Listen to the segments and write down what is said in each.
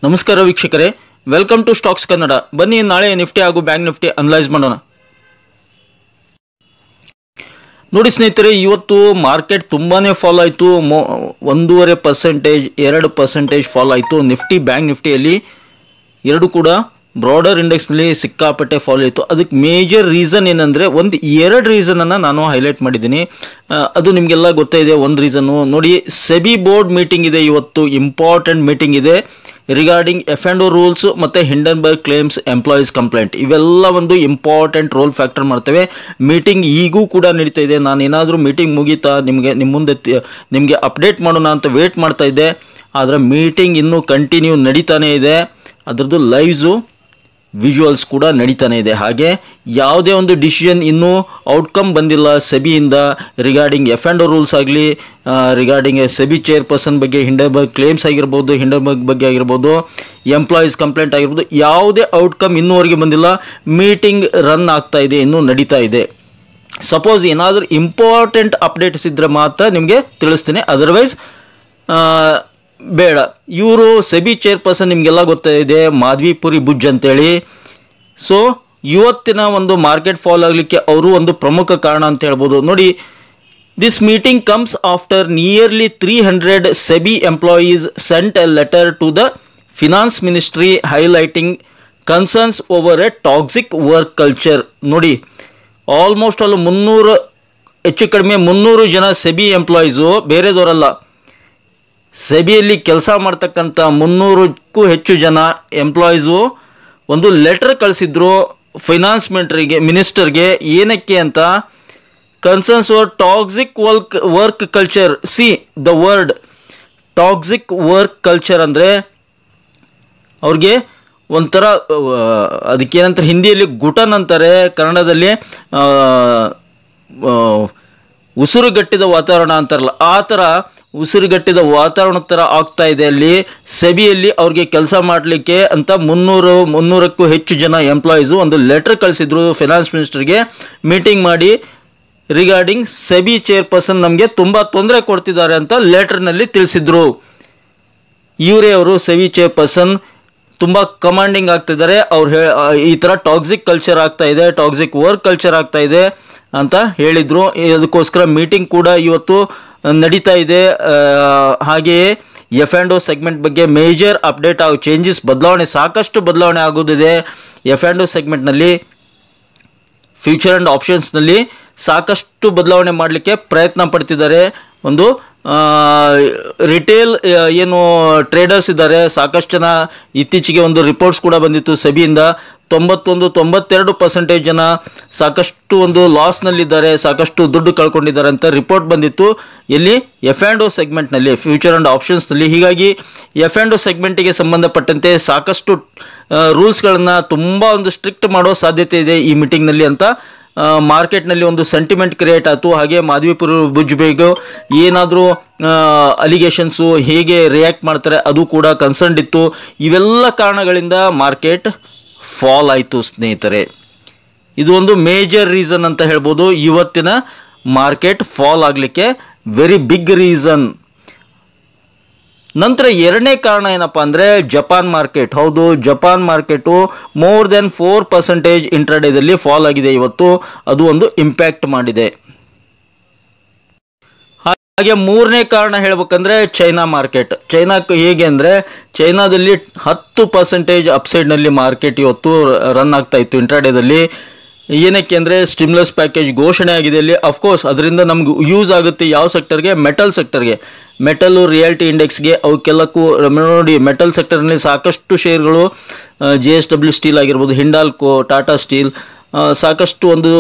ನಮಸ್ಕಾರ ವೀಕ್ಷಕರೇ, welcome to stocks Kannada. ಬನ್ನಿ ನಾಳೆ ನಿಫ್ಟಿ ಹಾಗೂ ಬ್ಯಾಂಕ್ ನಿಫ್ಟಿ ಅನಲೈಸ್ ಮಾಡೋಣ. ನೋಡಿ ಸ್ನೇಹಿತರೆ, ಇವತ್ತು ಮಾರ್ಕೆಟ್ ತುಂಬಾನೇ ಫಾಲ್ ಆಯಿತು. 1.5%, 2% ಫಾಲ್ ಆಯಿತು. ನಿಫ್ಟಿ ಬ್ಯಾಂಕ್ ನಿಫ್ಟಿಯಲ್ಲಿ ಎರಡು ಕೂಡ ಬ್ರಾಡರ್ ಇಂಡೆಕ್ಸ್ನಲ್ಲಿ ಸಿಕ್ಕಾಪಟ್ಟೆ ಫಾಲ್ ಆಯಿತು. ಅದಕ್ಕೆ ಮೇಜರ್ ರೀಸನ್ ಏನಂದರೆ ಎರಡು ರೀಸನನ್ನು ನಾನು ಹೈಲೈಟ್ ಮಾಡಿದ್ದೀನಿ. ಅದು ನಿಮಗೆಲ್ಲ ಗೊತ್ತೇ ಇದೆ. ಒಂದು ರೀಸನ್ನು ನೋಡಿ, ಸೆಬಿ ಬೋರ್ಡ್ ಮೀಟಿಂಗ್ ಇದೆ ಇವತ್ತು, ಇಂಪಾರ್ಟೆಂಟ್ ಮೀಟಿಂಗ್ ಇದೆ ರಿಗಾರ್ಡಿಂಗ್ F&O ರೂಲ್ಸ್ ಮತ್ತು ಹಿಂಡನ್ಬರ್ಗ್ ಕ್ಲೇಮ್ಸ್ ಎಂಪ್ಲಾಯೀಸ್ ಕಂಪ್ಲೇಂಟ್. ಇವೆಲ್ಲ ಒಂದು ಇಂಪಾರ್ಟೆಂಟ್ ರೋಲ್ ಫ್ಯಾಕ್ಟರ್ ಮಾಡ್ತವೆ. ಮೀಟಿಂಗ್ ಈಗೂ ಕೂಡ ನಡೀತಾ ಇದೆ. ನಾನು ಏನಾದರೂ ಮೀಟಿಂಗ್ ಮುಗೀತಾ ನಿಮ್ಮ ಮುಂದೆ ನಿಮಗೆ ಅಪ್ಡೇಟ್ ಮಾಡೋಣ ಅಂತ ವೇಟ್ ಮಾಡ್ತಾ ಇದ್ದೆ. ಆದರೆ ಮೀಟಿಂಗ್ ಇನ್ನೂ ಕಂಟಿನ್ಯೂ ನಡೀತಾನೆ ಇದೆ. ಅದರದ್ದು ಲೈವ್ಸು ವಿಜುವಲ್ಸ್ ಕೂಡ ನಡೀತಾನೆ ಇದೆ. ಹಾಗೆ ಯಾವುದೇ ಒಂದು ಡಿಸಿಷನ್ ಇನ್ನೂ ಔಟ್ಕಮ್ ಬಂದಿಲ್ಲ ಸೆಬಿಯಿಂದ ರಿಗಾರ್ಡಿಂಗ್ F&O ರೂಲ್ಸ್ ಆಗಲಿ, ರಿಗಾರ್ಡಿಂಗ್ ಸೆಬಿ ಚೇರ್ಪರ್ಸನ್ ಬಗ್ಗೆ ಹಿಂಡನ್ಬರ್ಗ್ ಕ್ಲೇಮ್ಸ್ ಆಗಿರ್ಬೋದು, ಹಿಂಡನ್ಬರ್ಗ್ ಬಗ್ಗೆ ಆಗಿರ್ಬೋದು, ಎಂಪ್ಲಾಯೀಸ್ ಕಂಪ್ಲೇಂಟ್ ಆಗಿರ್ಬೋದು, ಯಾವುದೇ ಔಟ್ಕಮ್ ಇನ್ನೂವರೆಗೆ ಬಂದಿಲ್ಲ. ಮೀಟಿಂಗ್ ರನ್ ಆಗ್ತಾ ಇದೆ, ಇನ್ನೂ ನಡೀತಾ ಇದೆ. ಸಪೋಸ್ ಏನಾದರೂ ಇಂಪಾರ್ಟೆಂಟ್ ಅಪ್ಡೇಟ್ಸ್ ಇದ್ದರೆ ಮಾತ್ರ ನಿಮಗೆ ತಿಳಿಸ್ತೀನಿ, ಅದರ್ವೈಸ್ ಬೇಡ. ಇವರು ಸೆಬಿ ಚೇರ್ಪರ್ಸನ್ ನಿಮಗೆಲ್ಲ ಗೊತ್ತಿದೆ, ಮಾಧವಿಪುರಿ ಬುಜ್ ಅಂತೇಳಿ. ಸೊ ಇವತ್ತಿನ ಒಂದು ಮಾರ್ಕೆಟ್ ಫಾಲ್ ಆಗಲಿಕ್ಕೆ ಅವರು ಒಂದು ಪ್ರಮುಖ ಕಾರಣ ಅಂತ ಹೇಳ್ಬೋದು. ನೋಡಿ, this meeting comes after nearly 300 SEBI employees sent a letter to the finance ministry highlighting concerns over a toxic work culture. ನೋಡಿ, ಆಲ್ಮೋಸ್ಟ್ ಅಲ್ಲಿ 300 ಹೆಚ್ಚು ಕಡಿಮೆ 300 ಜನ ಸೆಬಿ ಎಂಪ್ಲಾಯೀಸು, ಬೇರೆದವರಲ್ಲ, ಸೆಬಿಯಲ್ಲಿ ಕೆಲಸ ಮಾಡ್ತಕ್ಕಂಥ 300ಕ್ಕೂ ಹೆಚ್ಚು ಜನ ಎಂಪ್ಲಾಯೀಸು ಒಂದು ಲೆಟರ್ ಕಳಿಸಿದ್ರು ಫೈನಾನ್ಸ್ ಮಿನಿಸ್ಟರ್ಗೆ. ಏನಕ್ಕೆ ಅಂತ, concerns over toxic work culture. C the word toxic work culture ಅಂದರೆ ಅವ್ರಿಗೆ ಒಂಥರ, ಅದಕ್ಕೇನಂತಾರೆ ಹಿಂದಿಯಲ್ಲಿ ಗುಟನ್ ಅಂತಾರೆ, ಕನ್ನಡದಲ್ಲಿ ಉಸಿರುಗಟ್ಟಿದ ವಾತಾವರಣ ಅಂತಾರಲ್ಲ, ಆ ಥರ ಉಸಿರುಗಟ್ಟಿದ ವಾತಾವರಣ ಥರ ಆಗ್ತಾ ಇದೆ ಅಲ್ಲಿ ಸೆಬಿಯಲ್ಲಿ. ಅವ್ರಿಗೆ ಕೆಲಸ ಮಾಡಲಿಕ್ಕೆ ಅಂತ 300ಕ್ಕೂ ಹೆಚ್ಚು ಜನ ಎಂಪ್ಲಾಯೀಸು ಒಂದು ಲೆಟರ್ ಕಳಿಸಿದ್ರು ಫೈನಾನ್ಸ್ ಮಿನಿಸ್ಟರ್ಗೆ. ಮೀಟಿಂಗ್ ಮಾಡಿ ರಿಗಾರ್ಡಿಂಗ್ ಸೆಬಿ ಚೇರ್ಪರ್ಸನ್ ನಮಗೆ ತುಂಬ ತೊಂದರೆ ಕೊಡ್ತಿದ್ದಾರೆ ಅಂತ ಲೆಟರ್ನಲ್ಲಿ ತಿಳಿಸಿದ್ರು. ಇವರೇ ಅವರು ಸೆಬಿ ಚೇರ್ಪರ್ಸನ್ ತುಂಬ ಕಮಾಂಡಿಂಗ್ ಆಗ್ತಿದ್ದಾರೆ. ಅವ್ರು ಈ ಥರ ಟಾಕ್ಸಿಕ್ ಕಲ್ಚರ್ ಆಗ್ತಾ ಇದೆ, ಟಾಕ್ಸಿಕ್ ವರ್ಕ್ ಕಲ್ಚರ್ ಆಗ್ತಾ ಇದೆ ಅಂತ ಹೇಳಿದರು. ಅದಕ್ಕೋಸ್ಕರ ಮೀಟಿಂಗ್ ಕೂಡ ಇವತ್ತು ನಡೀತಾ ಇದೆ. ಹಾಗೆಯೇ F&O ಸೆಗ್ಮೆಂಟ್ ಬಗ್ಗೆ ಮೇಜರ್ ಅಪ್ಡೇಟ್ ಆಗೋ ಚೇಂಜಸ್, ಸಾಕಷ್ಟು ಬದಲಾವಣೆ ಆಗೋದಿದೆ F&O ಸೆಗ್ಮೆಂಟ್ನಲ್ಲಿ. ಫ್ಯೂಚರ್ ಆ್ಯಂಡ್ ಆಪ್ಷನ್ಸ್ನಲ್ಲಿ ಸಾಕಷ್ಟು ಬದಲಾವಣೆ ಮಾಡಲಿಕ್ಕೆ ಪ್ರಯತ್ನ ಪಡ್ತಿದ್ದಾರೆ. ಒಂದು ರಿಟೇಲ್ ಏನು ಟ್ರೇಡರ್ಸ್ ಇದ್ದಾರೆ, ಸಾಕಷ್ಟು ಜನ, ಇತ್ತೀಚೆಗೆ ಒಂದು ರಿಪೋರ್ಟ್ಸ್ ಕೂಡ ಬಂದಿತ್ತು ಸೆಬಿಯಿಂದ, 92% ಜನ ಸಾಕಷ್ಟು ಒಂದು ಲಾಸ್ನಲ್ಲಿದ್ದಾರೆ, ಸಾಕಷ್ಟು ದುಡ್ಡು ಕಳ್ಕೊಂಡಿದ್ದಾರೆ ಅಂತ ರಿಪೋರ್ಟ್ ಬಂದಿತ್ತು. ಎಲ್ಲಿ F&O ಸೆಗ್ಮೆಂಟ್ನಲ್ಲಿ, ಫ್ಯೂಚರ್ ಆ್ಯಂಡ್ ಆಪ್ಷನ್ಸ್ನಲ್ಲಿ. ಹೀಗಾಗಿ F&O ಸೆಗ್ಮೆಂಟಿಗೆ ಸಂಬಂಧಪಟ್ಟಂತೆ ಸಾಕಷ್ಟು ರೂಲ್ಸ್ಗಳನ್ನು ತುಂಬ ಒಂದು ಸ್ಟ್ರಿಕ್ಟ್ ಮಾಡೋ ಸಾಧ್ಯತೆ ಇದೆ ಈ ಮೀಟಿಂಗ್ನಲ್ಲಿ ಅಂತ ಮಾರ್ಕೆಟ್ನಲ್ಲಿ ಒಂದು ಸೆಂಟಿಮೆಂಟ್ ಕ್ರಿಯೇಟ್ ಆಯಿತು. ಹಾಗೆ ಮಾಧವಿಪುರಿ ಬುಜ್ ಬೇಗ ಏನಾದರೂ ಅಲಿಗೇಷನ್ಸು ಹೇಗೆ ರಿಯಾಕ್ಟ್ ಮಾಡ್ತಾರೆ ಅದು ಕೂಡ ಕನ್ಸರ್ನ್ ಇತ್ತು. ಇವೆಲ್ಲ ಕಾರಣಗಳಿಂದ ಮಾರ್ಕೆಟ್ ಫಾಲ್ ಆಯಿತು ಸ್ನೇಹಿತರೆ. ಇದು ಒಂದು ಮೇಜರ್ ರೀಸನ್ ಅಂತ ಹೇಳ್ಬೋದು ಇವತ್ತಿನ ಮಾರ್ಕೆಟ್ ಫಾಲ್ ಆಗಲಿಕ್ಕೆ, ವೆರಿ ಬಿಗ್ ರೀಸನ್. ನಂತರ ಎರಡನೇ ಕಾರಣ ಏನಪ್ಪ ಅಂದರೆ ಜಪಾನ್ ಮಾರ್ಕೆಟ್. ಹೌದು, ಜಪಾನ್ ಮಾರ್ಕೆಟು ಮೋರ್ ದೆನ್ 4% ಇಂಟ್ರಾಡೇದಲ್ಲಿ ಫಾಲ್ ಆಗಿದೆ ಇವತ್ತು. ಅದು ಒಂದು ಇಂಪ್ಯಾಕ್ಟ್ ಮಾಡಿದೆ. ಹಾಗೆ ಮೂರನೇ ಕಾರಣ ಹೇಳ್ಬೇಕಂದ್ರೆ ಚೈನಾ ಮಾರ್ಕೆಟ್. ಚೈನಾಕ್ಕೆ ಹೇಗೆ ಅಂದರೆ, ಚೈನಾದಲ್ಲಿ 10% ಅಪ್ಸೈಡ್ನಲ್ಲಿ ಮಾರ್ಕೆಟ್ ಇವತ್ತು ರನ್ ಆಗ್ತಾ ಇತ್ತು ಇಂಟ್ರಾಡೇದಲ್ಲಿ. ಏನಕ್ಕೆ ಅಂದರೆ ಸ್ಟಿಮ್ಯುಲಸ್ ಪ್ಯಾಕೇಜ್ ಘೋಷಣೆ ಆಗಿದೆ ಇಲ್ಲಿ. ಅಫ್ಕೋರ್ಸ್ ಅದರಿಂದ ನಮ್ಗೆ ಯೂಸ್ ಆಗುತ್ತೆ ಯಾವ ಸೆಕ್ಟರ್ಗೆ, ಮೆಟಲ್ ಸೆಕ್ಟರ್ಗೆ, ಮೆಟಲು, ರಿಯಾಲಿಟಿ ಇಂಡೆಕ್ಸ್ಗೆ, ಅವಕ್ಕೆಲ್ಲಕ್ಕೂ. ನೋಡಿ, ಮೆಟಲ್ ಸೆಕ್ಟರ್ನಲ್ಲಿ ಸಾಕಷ್ಟು ಶೇರ್ಗಳು, JSW ಸ್ಟೀಲ್ ಆಗಿರ್ಬೋದು, ಹಿಂಡಾಲ್ಕೋ, ಟಾಟಾ ಸ್ಟೀಲ್, ಸಾಕಷ್ಟು ಒಂದು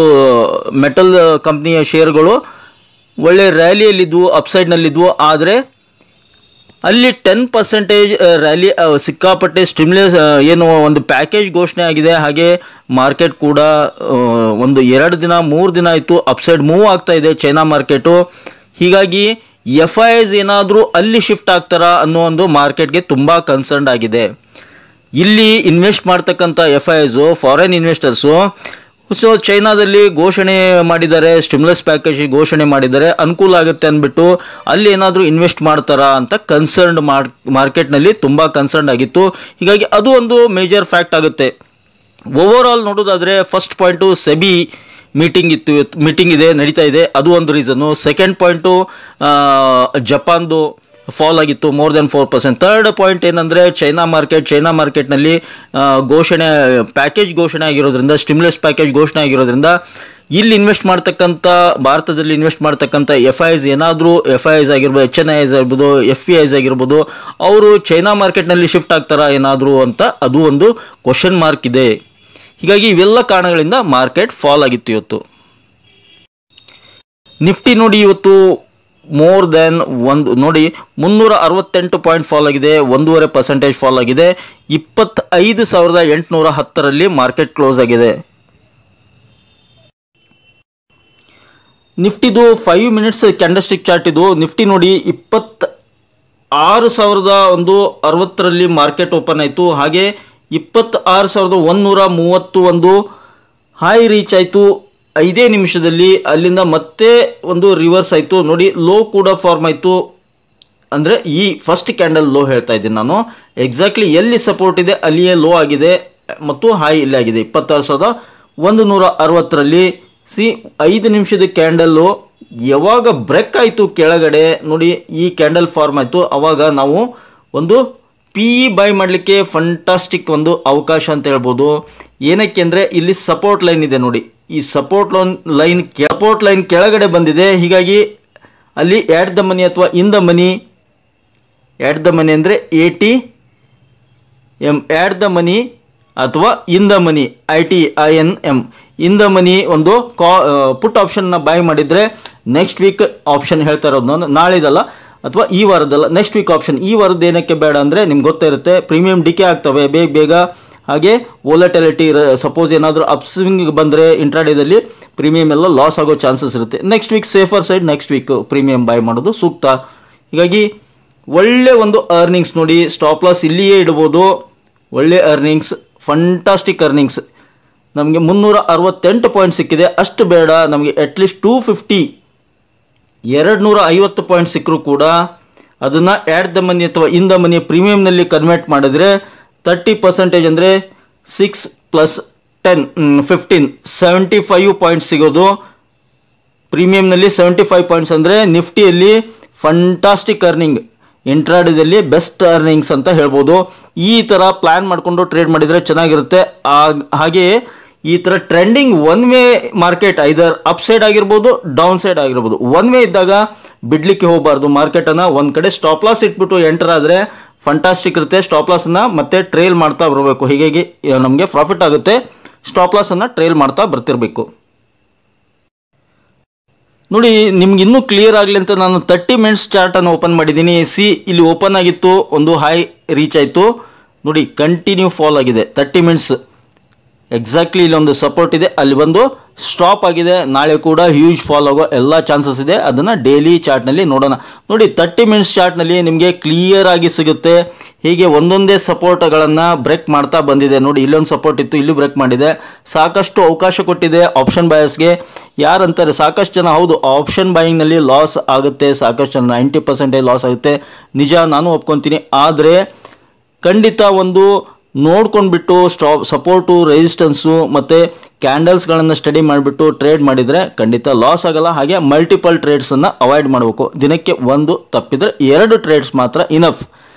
ಮೆಟಲ್ ಕಂಪ್ನಿಯ ಶೇರ್ಗಳು ಒಳ್ಳೆ ರ್ಯಾಲಿಯಲ್ಲಿದ್ವು, ಅಪ್ಸೈಡ್ನಲ್ಲಿದ್ವು. ಆದರೆ ಅಲ್ಲಿ 10% ರ್ಯಾಲಿ, ಸಿಕ್ಕಾಪಟ್ಟೆ ಸ್ಟಿಮ್ಯುಲಸ್ ಏನು ಒಂದು ಪ್ಯಾಕೇಜ್ ಘೋಷಣೆ ಆಗಿದೆ. ಹಾಗೆ ಮಾರ್ಕೆಟ್ ಕೂಡ ಒಂದು 2 ದಿನ 3 ದಿನ ಆಯಿತು ಅಪ್ಸೈಡ್ ಮೂವ್ ಆಗ್ತಾ ಇದೆ ಚೈನಾ ಮಾರ್ಕೆಟು. ಹೀಗಾಗಿ FIIs ಏನಾದರೂ ಅಲ್ಲಿ ಶಿಫ್ಟ್ ಆಗ್ತಾರಾ ಅನ್ನೋ ಒಂದು ಮಾರ್ಕೆಟ್ಗೆ ತುಂಬ ಕನ್ಸರ್ನ್ ಆಗಿದೆ. ಇಲ್ಲಿ ಇನ್ವೆಸ್ಟ್ ಮಾಡ್ತಕ್ಕಂಥ FIIs, ಫಾರಿನ್ ಇನ್ವೆಸ್ಟರ್ಸು, ಸೊ ಚೈನಾದಲ್ಲಿ ಘೋಷಣೆ ಮಾಡಿದ್ದಾರೆ, ಸ್ಟಿಮ್ಯುಲಸ್ ಪ್ಯಾಕೇಜ್ ಘೋಷಣೆ ಮಾಡಿದ್ದಾರೆ, ಅನುಕೂಲ ಆಗುತ್ತೆ ಅಂದ್ಬಿಟ್ಟು ಅಲ್ಲಿ ಏನಾದರೂ ಇನ್ವೆಸ್ಟ್ ಮಾಡ್ತಾರಾ ಅಂತ ಕನ್ಸರ್ನ್ಡ್ ಮಾರ್ಕೆಟ್ನಲ್ಲಿ ತುಂಬ ಕನ್ಸರ್ನ್ ಆಗಿತ್ತು. ಹೀಗಾಗಿ ಅದು ಒಂದು ಮೇಜರ್ ಫ್ಯಾಕ್ಟ್ ಆಗುತ್ತೆ. ಓವರ್ ಆಲ್ ನೋಡೋದಾದರೆ ಫಸ್ಟ್ ಪಾಯಿಂಟು ಸೆಬಿ ಮೀಟಿಂಗ್ ಇದೆ, ನಡೀತಾ ಇದೆ, ಅದು ಒಂದು ರೀಸನ್ನು. ಸೆಕೆಂಡ್ ಪಾಯಿಂಟು ಜಪಾನ್ದು ಫಾಲ್ ಆಗಿತ್ತು ಮೋರ್ ದೆನ್ 4%. ಥರ್ಡ್ ಪಾಯಿಂಟ್ ಏನಂದರೆ ಚೈನಾ ಮಾರ್ಕೆಟ್ನಲ್ಲಿ ಪ್ಯಾಕೇಜ್ ಘೋಷಣೆ ಆಗಿರೋದ್ರಿಂದ, ಸ್ಟಿಮ್ಯುಲಸ್ ಪ್ಯಾಕೇಜ್ ಘೋಷಣೆ ಆಗಿರೋದ್ರಿಂದ ಇಲ್ಲಿ ಇನ್ವೆಸ್ಟ್ ಮಾಡ್ತಕ್ಕಂಥ, ಭಾರತದಲ್ಲಿ ಇನ್ವೆಸ್ಟ್ ಮಾಡ್ತಕ್ಕಂಥ FIIs ಏನಾದರೂ FIIs ಆಗಿರ್ಬೋದು, HNIs ಆಗಿರ್ಬೋದು, FPIs ಆಗಿರ್ಬೋದು, ಅವರು ಚೈನಾ ಮಾರ್ಕೆಟ್ನಲ್ಲಿ ಶಿಫ್ಟ್ ಆಗ್ತಾರಾ ಏನಾದರೂ ಅಂತ ಅದು ಒಂದು ಕ್ವಶನ್ ಮಾರ್ಕ್ ಇದೆ. ಹೀಗಾಗಿ ಇವೆಲ್ಲ ಕಾರಣಗಳಿಂದ ಮಾರ್ಕೆಟ್ ಫಾಲ್ ಆಗಿತ್ತು ಇವತ್ತು. ನಿಫ್ಟಿ ನೋಡಿ ಇವತ್ತು ಮೋರ್ ದೆನ್ 368 ಪಾಯಿಂಟ್ ಫಾಲ್ ಆಗಿದೆ, 1.5% ಫಾಲ್ ಆಗಿದೆ. 25,810 ಮಾರ್ಕೆಟ್ ಕ್ಲೋಸ್ ಆಗಿದೆ. ನಿಫ್ಟಿದು 5 ಮಿನಿಟ್ಸ್ ಕ್ಯಾಂಡಲ್ಸ್ಟಿಕ್ ಚಾರ್ಟ್ ಇದು. ನಿಫ್ಟಿ ನೋಡಿ 26,160 ಮಾರ್ಕೆಟ್ ಓಪನ್ ಆಯಿತು. ಹಾಗೆ 26,131 ಹೈ ರೀಚ್ ಆಯಿತು 5 ನಿಮಿಷದಲ್ಲಿ. ಅಲ್ಲಿಂದ ಮತ್ತೆ ಒಂದು ರಿವರ್ಸ್ ಆಯಿತು ನೋಡಿ, ಲೋ ಕೂಡ ಫಾರ್ಮ್ ಆಯಿತು. ಅಂದರೆ ಈ ಫಸ್ಟ್ ಕ್ಯಾಂಡಲ್ ಲೋ ಹೇಳ್ತಾ ಇದ್ದೀನಿ ನಾನು. ಎಕ್ಸಾಕ್ಟ್ಲಿ ಎಲ್ಲಿ ಸಪೋರ್ಟ್ ಇದೆ ಅಲ್ಲಿಯೇ ಲೋ ಆಗಿದೆ ಮತ್ತು ಹೈ ಇಲ್ಲಿ ಆಗಿದೆ 26,160. 5 ನಿಮಿಷದ ಕ್ಯಾಂಡಲ್ಲು ಯಾವಾಗ ಬ್ರೇಕ್ ಆಯಿತು ಕೆಳಗಡೆ ನೋಡಿ, ಈ ಕ್ಯಾಂಡಲ್ ಫಾರ್ಮ್ ಆಯಿತು. ಆವಾಗ ನಾವು ಒಂದು PE ಬೈ ಮಾಡಲಿಕ್ಕೆ ಫಂಟಾಸ್ಟಿಕ್ ಒಂದು ಅವಕಾಶ ಅಂತ ಹೇಳ್ಬೋದು. ಏನಕ್ಕೆ ಅಂದರೆ ಇಲ್ಲಿ ಸಪೋರ್ಟ್ ಲೈನ್ ಇದೆ ನೋಡಿ, ಈ ಸಪೋರ್ಟ್ ಲೈನ್ ಕೆಳಗಡೆ ಬಂದಿದೆ. ಹೀಗಾಗಿ ಅಲ್ಲಿ ಆ್ಯಟ್ ದ ಮನಿ ಅಥವಾ in the money, at the money ಅಂದರೆ ATM, ಆ್ಯಟ್ ದ ಮನಿ ಅಥವಾ in the money ITINM, in the money ಒಂದು ಪುಟ್ ಆಪ್ಷನ್ನ ಬೈ ಮಾಡಿದರೆ ನೆಕ್ಸ್ಟ್ ವೀಕ್ ಆಪ್ಷನ್ ಹೇಳ್ತಾ ಇರೋದು ನಾನು, ನಾಳಿದಲ್ಲ ಅಥವಾ ಈ ವಾರದಲ್ಲ, ನೆಕ್ಸ್ಟ್ ವೀಕ್ ಆಪ್ಷನ್. ಈ ವಾರದ್ದು ಏನಕ್ಕೆ ಬೇಡ ಅಂದರೆ ನಿಮ್ಗೆ ಗೊತ್ತಿರುತ್ತೆ, ಪ್ರೀಮಿಯಂ ಡಿಕೆ ಆಗ್ತವೆ ಬೇಗ. ಹಾಗೆ ವೋಲಟಿಲಿಟಿ, ಸಪೋಸ್ ಏನಾದರೂ ಅಪ್ಸ್ವಿಂಗ್ ಬಂದರೆ ಇಂಟ್ರಾಡೇದಲ್ಲಿ ಪ್ರೀಮಿಯಂ ಎಲ್ಲ ಲಾಸ್ ಆಗೋ ಚಾನ್ಸಸ್ ಇರುತ್ತೆ. Next week safer side, next week premium by ಮಾಡೋದು ಸೂಕ್ತ. ಹೀಗಾಗಿ ಒಳ್ಳೆ ಒಂದು ಅರ್ನಿಂಗ್ಸ್ ನೋಡಿ, ಸ್ಟಾಪ್ ಲಾಸ್ ಇಲ್ಲಿಯೇ ಇಡ್ಬೋದು. ಒಳ್ಳೆ ಅರ್ನಿಂಗ್ಸ್, ಫಂಟಾಸ್ಟಿಕ್ ಅರ್ನಿಂಗ್ಸ್. ನಮಗೆ 368 ಪಾಯಿಂಟ್ ಸಿಕ್ಕಿದೆ, ಅಷ್ಟು ಬೇಡ ನಮಗೆ. ಅಟ್ಲೀಸ್ಟ್ 250 ಪಾಯಿಂಟ್ ಸಿಕ್ಕರೂ ಕೂಡ ಅದನ್ನು ಆ್ಯಟ್ ದ ಮನಿ ಅಥವಾ ಇನ್ ದ ಮನಿ ಪ್ರೀಮಿಯಂನಲ್ಲಿ ಕನ್ವರ್ಟ್ ಮಾಡಿದರೆ 30% ಅಂದರೆ 6 + 10 15 75 ಪಾಯಿಂಟ್ಸ್ ಸಿಗೋದು. ಪ್ರೀಮಿಯಂನಲ್ಲಿ 75 ಪಾಯಿಂಟ್ಸ್ ಅಂದರೆ ನಿಫ್ಟಿಯಲ್ಲಿ ಫಂಟಾಸ್ಟಿಕ್ ಅರ್ನಿಂಗ್, ಇಂಟ್ರಾಡೇದಲ್ಲಿ ಬೆಸ್ಟ್ ಅರ್ನಿಂಗ್ಸ್ ಅಂತ ಹೇಳ್ಬೋದು. ಈ ಥರ ಪ್ಲ್ಯಾನ್ ಮಾಡಿಕೊಂಡು ಟ್ರೇಡ್ ಮಾಡಿದರೆ ಚೆನ್ನಾಗಿರುತ್ತೆ. ಹಾಗೆಯೇ ಈ ಥರ ಟ್ರೆಂಡಿಂಗ್ ಒನ್ ವೇ ಮಾರ್ಕೆಟ್, ಐದರ್ ಅಪ್ ಸೈಡ್ ಆಗಿರ್ಬೋದು, ಡೌನ್ ಸೈಡ್ ಆಗಿರ್ಬೋದು, ಒನ್ ವೇ ಇದ್ದಾಗ ಬಿಡ್ಲಿಕ್ಕೆ ಹೋಗಬಾರ್ದು ಮಾರ್ಕೆಟನ್ನು. ಒಂದು ಕಡೆ ಸ್ಟಾಪ್ ಲಾಸ್ ಇಟ್ಬಿಟ್ಟು ಎಂಟರ್ ಆದರೆ ಫಂಟಾಸ್ಟಿಕ್ ಇರುತ್ತೆ. ಸ್ಟಾಪ್ ಲಾಸನ್ನು ಮತ್ತೆ ಟ್ರೇಲ್ ಮಾಡ್ತಾ ಬರಬೇಕು, ಹೀಗಾಗಿ ನಮಗೆ ಪ್ರಾಫಿಟ್ ಆಗುತ್ತೆ. ಸ್ಟಾಪ್ ಲಾಸನ್ನು ಟ್ರೇಲ್ ಮಾಡ್ತಾ ಬರ್ತಿರಬೇಕು. ನೋಡಿ, ನಿಮ್ಗೆ ಇನ್ನೂ ಕ್ಲಿಯರ್ ಆಗಲಿ ಅಂತ ನಾನು 30 ಮಿನಿಟ್ಸ್ ಚಾರ್ಟನ್ನು ಓಪನ್ ಮಾಡಿದ್ದೀನಿ. ಇಲ್ಲಿ ಓಪನ್ ಆಗಿತ್ತು, ಒಂದು ಹೈ ರೀಚ್ ಆಯಿತು ನೋಡಿ, ಕಂಟಿನ್ಯೂ ಫಾಲ್ ಆಗಿದೆ 30 ಮಿನಿಟ್ಸ್. ಎಕ್ಸಾಕ್ಟ್ಲಿ ಇಲ್ಲೊಂದು ಸಪೋರ್ಟ್ ಇದೆ, ಅಲ್ಲಿ ಬಂದು ಸ್ಟಾಪ್ ಆಗಿದೆ. ನಾಳೆ ಕೂಡ ಹ್ಯೂಜ್ ಫಾಲ್ ಆಗೋ ಎಲ್ಲ ಚಾನ್ಸಸ್ ಇದೆ. ಅದನ್ನು ಡೈಲಿ ಚಾರ್ಟ್ನಲ್ಲಿ ನೋಡೋಣ. ನೋಡಿ, 30 ಮಿನಿಟ್ಸ್ ಚಾರ್ಟ್ನಲ್ಲಿ ನಿಮಗೆ ಕ್ಲಿಯರ್ ಆಗಿ ಸಿಗುತ್ತೆ. ಹೀಗೆ ಒಂದೊಂದೇ ಸಪೋರ್ಟ್ಗಳನ್ನು ಬ್ರೇಕ್ ಮಾಡ್ತಾ ಬಂದಿದೆ ನೋಡಿ. ಇಲ್ಲೊಂದು ಸಪೋರ್ಟ್ ಇತ್ತು, ಇಲ್ಲಿ ಬ್ರೇಕ್ ಮಾಡಿದೆ. ಸಾಕಷ್ಟು ಅವಕಾಶ ಕೊಟ್ಟಿದೆ ಆಪ್ಷನ್ ಬಯಸ್ಗೆ. ಯಾರಂತಾರೆ ಸಾಕಷ್ಟು ಜನ, ಹೌದು ಆಪ್ಷನ್ ಬೈಯಿಂಗ್ನಲ್ಲಿ ಲಾಸ್ ಆಗುತ್ತೆ, ಸಾಕಷ್ಟು ಜನ 90% ಲಾಸ್ ಆಗುತ್ತೆ, ನಿಜ, ನಾನು ಒಪ್ಕೊತೀನಿ. ಆದರೆ ಖಂಡಿತ ಒಂದು ನೋಡ್ಕೊಂಡ್ಬಿಟ್ಟು ಸಪೋರ್ಟು, ರೆಸಿಸ್ಟೆನ್ಸು ಮತ್ತು ಕ್ಯಾಂಡಲ್ಸ್ಗಳನ್ನು ಸ್ಟಡಿ ಮಾಡಿಬಿಟ್ಟು ಟ್ರೇಡ್ ಮಾಡಿದರೆ ಖಂಡಿತ ಲಾಸ್ ಆಗಲ್ಲ. ಹಾಗೆ ಮಲ್ಟಿಪಲ್ ಟ್ರೇಡ್ಸನ್ನು ಅವಾಯ್ಡ್ ಮಾಡಬೇಕು. ದಿನಕ್ಕೆ ಒಂದು ತಪ್ಪಿದರೆ 2 ಟ್ರೇಡ್ಸ್ ಮಾತ್ರ ಇನಫ್.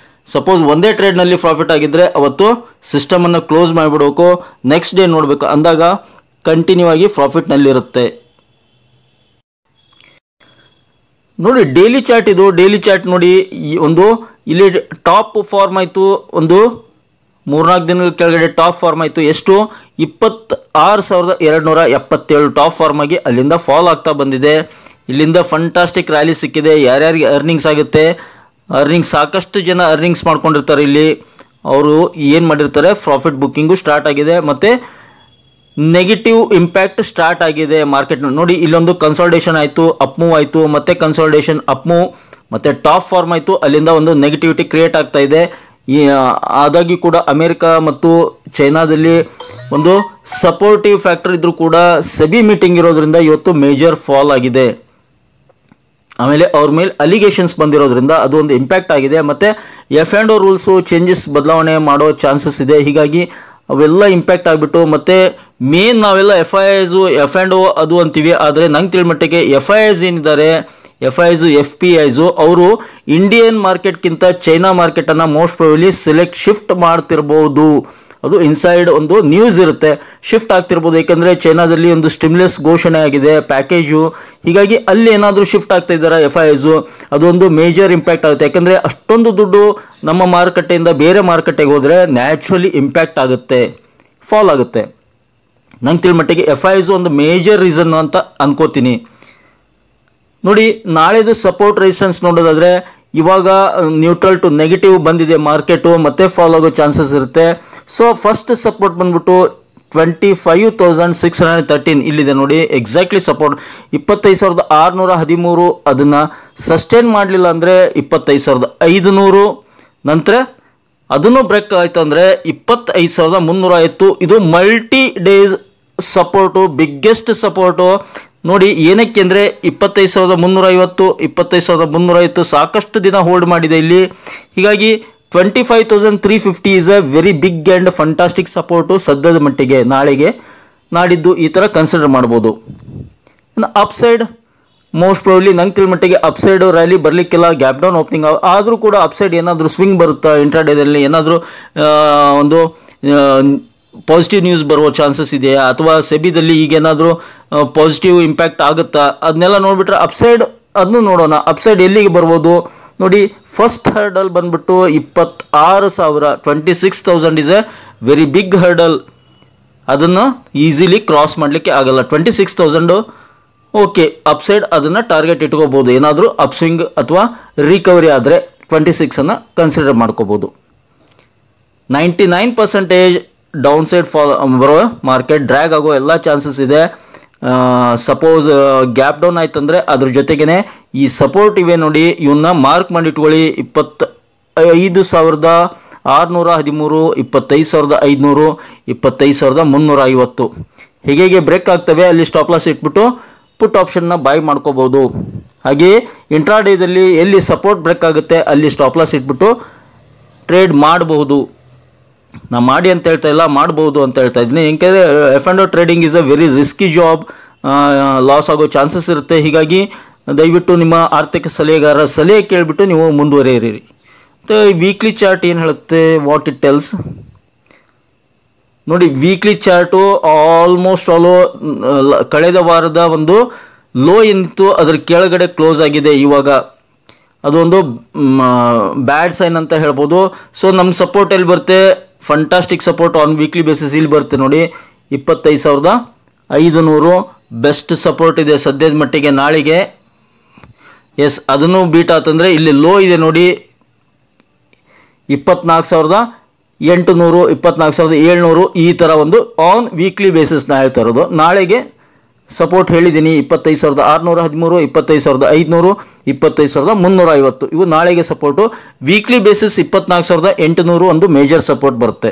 ಸಪೋಸ್ ಒಂದೇ ಟ್ರೇಡ್ನಲ್ಲಿ ಪ್ರಾಫಿಟ್ ಆಗಿದ್ದರೆ ಅವತ್ತು ಸಿಸ್ಟಮನ್ನು ಕ್ಲೋಸ್ ಮಾಡಿಬಿಡಬೇಕು, ನೆಕ್ಸ್ಟ್ ಡೇ ನೋಡಬೇಕು, ಅಂದಾಗ ಕಂಟಿನ್ಯೂ ಆಗಿ ಪ್ರಾಫಿಟ್ನಲ್ಲಿರುತ್ತೆ. ನೋಡಿ, ಡೈಲಿ ಚಾರ್ಟ್ ಇದು. ಡೈಲಿ ಚಾರ್ಟ್ ನೋಡಿ, ಇಲ್ಲಿ ಟಾಪ್ ಫಾರ್ಮ್ ಆಯಿತು, ಒಂದು 3-4 ದಿನಗಳ ಕೆಳಗಡೆ ಟಾಪ್ ಫಾರ್ಮ್ ಆಯಿತು. ಎಷ್ಟು? 26,277 ಟಾಪ್ ಫಾರ್ಮ್ ಆಗಿ ಅಲ್ಲಿಂದ ಫಾಲ್ ಆಗ್ತಾ ಬಂದಿದೆ. ಇಲ್ಲಿಂದ ಫಂಟಾಸ್ಟಿಕ್ ರ್ಯಾಲಿ ಸಿಕ್ಕಿದೆ. ಯಾರ್ಯಾರಿಗೆ ಅರ್ನಿಂಗ್ಸ್ ಆಗುತ್ತೆ, ಸಾಕಷ್ಟು ಜನ ಅರ್ನಿಂಗ್ಸ್ ಮಾಡ್ಕೊಂಡಿರ್ತಾರೆ. ಇಲ್ಲಿ ಅವರು ಏನು ಮಾಡಿರ್ತಾರೆ, ಪ್ರಾಫಿಟ್ ಬುಕ್ಕಿಂಗು ಸ್ಟಾರ್ಟ್ ಆಗಿದೆ ಮತ್ತು ನೆಗೆಟಿವ್ ಇಂಪ್ಯಾಕ್ಟ್ ಸ್ಟಾರ್ಟ್ ಆಗಿದೆ ಮಾರ್ಕೆಟ್ ನೋಡಿ. ಇಲ್ಲೊಂದು ಕನ್ಸಾಲ್ಟೇಷನ್ ಆಯಿತು, ಅಪ್ ಮೂವ್ ಆಯಿತು, ಮತ್ತೆ ಕನ್ಸಾಲ್ಟೇಷನ್, ಅಪ್ ಮೂವ್, ಮತ್ತು ಟಾಪ್ ಫಾರ್ಮ್ ಆಯಿತು. ಅಲ್ಲಿಂದ ಒಂದು ನೆಗೆಟಿವಿಟಿ ಕ್ರಿಯೇಟ್ ಆಗ್ತಾ ಇದೆ. ಆದಾಗ್ಯೂ ಕೂಡ ಅಮೆರಿಕ ಮತ್ತು ಚೈನಾದಲ್ಲಿ ಒಂದು ಸಪೋರ್ಟಿವ್ ಫ್ಯಾಕ್ಟರ್ ಇದ್ರೂ ಕೂಡ ಸೆಬಿ ಮೀಟಿಂಗ್ ಇರೋದ್ರಿಂದ ಇವತ್ತು ಮೇಜರ್ ಫಾಲ್ ಆಗಿದೆ. ಆಮೇಲೆ ಅವ್ರ ಮೇಲೆ ಅಲಿಗೇಷನ್ಸ್ ಬಂದಿರೋದ್ರಿಂದ ಅದು ಒಂದು ಇಂಪ್ಯಾಕ್ಟ್ ಆಗಿದೆ. ಮತ್ತು F&O ರೂಲ್ಸು ಚೇಂಜಸ್ ಬದಲಾವಣೆ ಮಾಡೋ ಚಾನ್ಸಸ್ ಇದೆ. ಹೀಗಾಗಿ ಅವೆಲ್ಲ ಇಂಪ್ಯಾಕ್ಟ್ ಆಗಿಬಿಟ್ಟು ಮತ್ತು ಮೇನ್ ನಾವೆಲ್ಲ FIIಸು F&O ಅದು ಅಂತೀವಿ. ಆದರೆ ನಂಗೆ ತಿಳಿಮಟ್ಟಿಗೆ FIIs ಏನಿದ್ದಾರೆ, FIIಸು FPIಸು ಅವರು ಇಂಡಿಯನ್ ಮಾರ್ಕೆಟ್ಗಿಂತ ಚೈನಾ ಮಾರ್ಕೆಟನ್ನು ಮೋಸ್ಟ್ ಪ್ರಾಬಬ್ಲಿ ಶಿಫ್ಟ್ ಮಾಡ್ತಿರ್ಬೋದು. ಅದು ಇನ್ಸೈಡ್ ಒಂದು ನ್ಯೂಸ್ ಇರುತ್ತೆ, ಶಿಫ್ಟ್ ಆಗ್ತಿರ್ಬೋದು. ಏಕೆಂದರೆ ಚೈನಾದಲ್ಲಿ ಒಂದು ಸ್ಟಿಮ್ಯುಲಸ್ ಘೋಷಣೆ ಆಗಿದೆ, ಪ್ಯಾಕೇಜು. ಹೀಗಾಗಿ ಅಲ್ಲಿ ಏನಾದರೂ ಶಿಫ್ಟ್ ಆಗ್ತಾ ಇದ್ದಾರೆ FIIಸು, ಅದೊಂದು ಮೇಜರ್ ಇಂಪ್ಯಾಕ್ಟ್ ಆಗುತ್ತೆ. ಯಾಕಂದರೆ ಅಷ್ಟೊಂದು ದುಡ್ಡು ನಮ್ಮ ಮಾರುಕಟ್ಟೆಯಿಂದ ಬೇರೆ ಮಾರುಕಟ್ಟೆಗೆ ಹೋದರೆ ನ್ಯಾಚುರಲಿ ಇಂಪ್ಯಾಕ್ಟ್ ಆಗುತ್ತೆ, ಫಾಲ್ ಆಗುತ್ತೆ. ನಂಗೆ ತಿಳಿಮಟ್ಟಿಗೆ FIIಸು ಒಂದು ಮೇಜರ್ ರೀಸನ್ ಅಂತ ಅನ್ಕೋತೀನಿ. ನೋಡಿ, ನಾಳೆದು ಸಪೋರ್ಟ್ ರೆಸಿಸ್ಟೆನ್ಸ್ ನೋಡೋದಾದರೆ ಇವಾಗ ನ್ಯೂಟ್ರಲ್ ಟು ನೆಗೆಟಿವ್ ಬಂದಿದೆ ಮಾರ್ಕೆಟು, ಮತ್ತೆ ಫಾಲ್ ಆಗೋ ಚಾನ್ಸಸ್ ಇರುತ್ತೆ. ಸೊ ಫಸ್ಟ್ ಸಪೋರ್ಟ್ ಬಂದ್ಬಿಟ್ಟು 25,613 ಇಲ್ಲಿದೆ ನೋಡಿ, ಎಕ್ಸಾಕ್ಟ್ಲಿ ಸಪೋರ್ಟ್ 25,613. ಅದನ್ನು ಸಸ್ಟೈನ್ ಮಾಡಲಿಲ್ಲ ಅಂದರೆ 25,500, ನಂತರ ಅದನ್ನು ಬ್ರೇಕ್ ಆಯಿತು ಅಂದರೆ 25,310. ಇದು multi days support, biggest support. ನೋಡಿ ಏನಕ್ಕೆ ಅಂದರೆ 25,350, 25,350 ಸಾಕಷ್ಟು ದಿನ ಹೋಲ್ಡ್ ಮಾಡಿದೆ ಇಲ್ಲಿ. ಹೀಗಾಗಿ 25,350 is a very big and fantastic support ಸದ್ಯದ ಮಟ್ಟಿಗೆ. ನಾಳೆಗೆ ನಾಡಿದ್ದು ಈ ಥರ ಕನ್ಸಿಡರ್ ಮಾಡ್ಬೋದು. ಇನ್ನು ಅಪ್ಸೈಡ್ ಮೋಸ್ಟ್ ಪ್ರಾಬಬ್ಲಿ ನಂಗೆ ತಿಳಿಮಟ್ಟಿಗೆ ಅಪ್ಸೈಡ್ ರ್ಯಾಲಿ ಬರಲಿಕ್ಕಿಲ್ಲ, ಗ್ಯಾಪ್ ಡೌನ್ ಓಪನಿಂಗ್ ಆದರೂ ಕೂಡ ಅಪ್ಸೈಡ್ ಏನಾದರೂ ಸ್ವಿಂಗ್ ಬರುತ್ತಾ ಇಂಟ್ರಾಡೇದಲ್ಲಿ, ಏನಾದರೂ ಒಂದು ಪಾಸಿಟಿವ್ ನ್ಯೂಸ್ ಬರುವ ಚಾನ್ಸಸ್ ಇದೆಯಾ, ಅಥವಾ ಸೆಬಿದಲ್ಲಿ ಈಗೇನಾದರೂ ಪಾಸಿಟಿವ್ ಇಂಪ್ಯಾಕ್ಟ್ ಆಗುತ್ತಾ, ಅದನ್ನೆಲ್ಲ ನೋಡಿಬಿಟ್ರೆ ಅಪ್ಸೈಡ್ ಅದನ್ನು ನೋಡೋಣ. ಅಪ್ಸೈಡ್ ಎಲ್ಲಿಗೆ ಬರ್ಬೋದು ನೋಡಿ, ಫಸ್ಟ್ ಹರ್ಡಲ್ ಬಂದ್ಬಿಟ್ಟು 26,000, 26,000 is a very big hurdle. ಅದನ್ನು ಈಸಿಲಿ ಕ್ರಾಸ್ ಮಾಡಲಿಕ್ಕೆ ಆಗಲ್ಲ. 26,000 ಓಕೆ, ಅಪ್ಸೈಡ್ ಅದನ್ನು ಟಾರ್ಗೆಟ್ ಇಟ್ಕೋಬೋದು. ಏನಾದರೂ ಅಪ್ಸ್ವಿಂಗ್ ಅಥವಾ ರಿಕವರಿ ಆದರೆ 26 ಕನ್ಸಿಡರ್ ಮಾಡ್ಕೋಬೋದು. 99% ಡೌನ್ ಸೈಡ್ ಫಾಲ್ ಬರೋ ಮಾರ್ಕೆಟ್ ಡ್ರ್ಯಾಗ್ ಆಗೋ ಎಲ್ಲ ಚಾನ್ಸಸ್ ಇದೆ. ಸಪೋಸ್ ಗ್ಯಾಪ್ ಡೌನ್ ಆಯ್ತಂದರೆ ಅದ್ರ ಜೊತೆಗೇ ಈ ಸಪೋರ್ಟ್ ಇವೆ ನೋಡಿ, ಇವನ್ನ ಮಾರ್ಕ್ ಮಾಡಿಟ್ಕೊಳ್ಳಿ. 25,613, 25,500, 25,350 ಹೀಗೆ ಬ್ರೇಕ್ ಆಗ್ತವೆ. ಅಲ್ಲಿ ಸ್ಟಾಪ್ ಲಾಸ್ ಇಟ್ಬಿಟ್ಟು ಪುಟ್ ಆಪ್ಷನ್ನ ಬಾಯ್ ಮಾಡ್ಕೋಬೋದು. ಹಾಗೆಯೇ ಇಂಟ್ರಾಡೇದಲ್ಲಿ ಎಲ್ಲಿ ಸಪೋರ್ಟ್ ಬ್ರೇಕ್ ಆಗುತ್ತೆ ಅಲ್ಲಿ ಸ್ಟಾಪ್ ಲಾಸ್ ಇಟ್ಬಿಟ್ಟು ಟ್ರೇಡ್ ಮಾಡಬಹುದು. ನಾ ಮಾಡಿ ಅಂತ ಹೇಳ್ತಾ ಇಲ್ಲ, ಮಾಡ್ಬೋದು ಅಂತ ಹೇಳ್ತಾ ಇದ್ದೀನಿ. ಏಕೆಂದರೆ F&O trading is a very risky job, loss ಆಗೋ ಚಾನ್ಸಸ್ ಇರುತ್ತೆ. ಹೀಗಾಗಿ ದಯವಿಟ್ಟು ನಿಮ್ಮ ಆರ್ಥಿಕ ಸಲಹೆಗಾರರ ಸಲಹೆ ಕೇಳಿಬಿಟ್ಟು ನೀವು ಮುಂದುವರಿಯಿರಿ. ಮತ್ತು ವೀಕ್ಲಿ ಚಾರ್ಟ್ ಏನು ಹೇಳುತ್ತೆ, ವಾಟ್ ಇಟ್ ಟೆಲ್ಸ್ ನೋಡಿ. ವೀಕ್ಲಿ ಚಾರ್ಟು ಆಲ್ಮೋಸ್ಟ್ ಕಳೆದ ವಾರದ ಒಂದು ಲೋ ಏನಿತ್ತು ಅದರ ಕೆಳಗಡೆ ಕ್ಲೋಸ್ ಆಗಿದೆ. ಇವಾಗ ಅದೊಂದು ಬ್ಯಾಡ್ ಸೈನ್ ಅಂತ ಹೇಳ್ಬೋದು. ಸೊ ನಮ್ಮ ಸಪೋರ್ಟ್ ಎಲ್ಲಿ ಬರುತ್ತೆ, fantastic support on weekly basis ಇಲ್ಲಿ ಬರುತ್ತೆ ನೋಡಿ, 25,500 ಬೆಸ್ಟ್ ಸಪೋರ್ಟ್ ಇದೆ ಸದ್ಯದ ಮಟ್ಟಿಗೆ ನಾಳೆಗೆ. ಎಸ್, ಅದನ್ನು ಬೀಟ್ ಆತಂದರೆ ಇಲ್ಲಿ ಲೋ ಇದೆ ನೋಡಿ, 24,800, 24,700 ಈ ಥರ ಒಂದು ಆನ್ ವೀಕ್ಲಿ ಬೇಸಿಸ್ನ ಹೇಳ್ತಾ ಇರೋದು. ನಾಳೆಗೆ ಸಪೋರ್ಟ್ ಹೇಳಿದ್ದೀನಿ 25,613, 25,500, 25,350 ಇವು ನಾಳೆಗೆ ಸಪೋರ್ಟು. ವೀಕ್ಲಿ ಬೇಸಿಸ್ 24,800 ಒಂದು ಮೇಜರ್ ಸಪೋರ್ಟ್ ಬರುತ್ತೆ.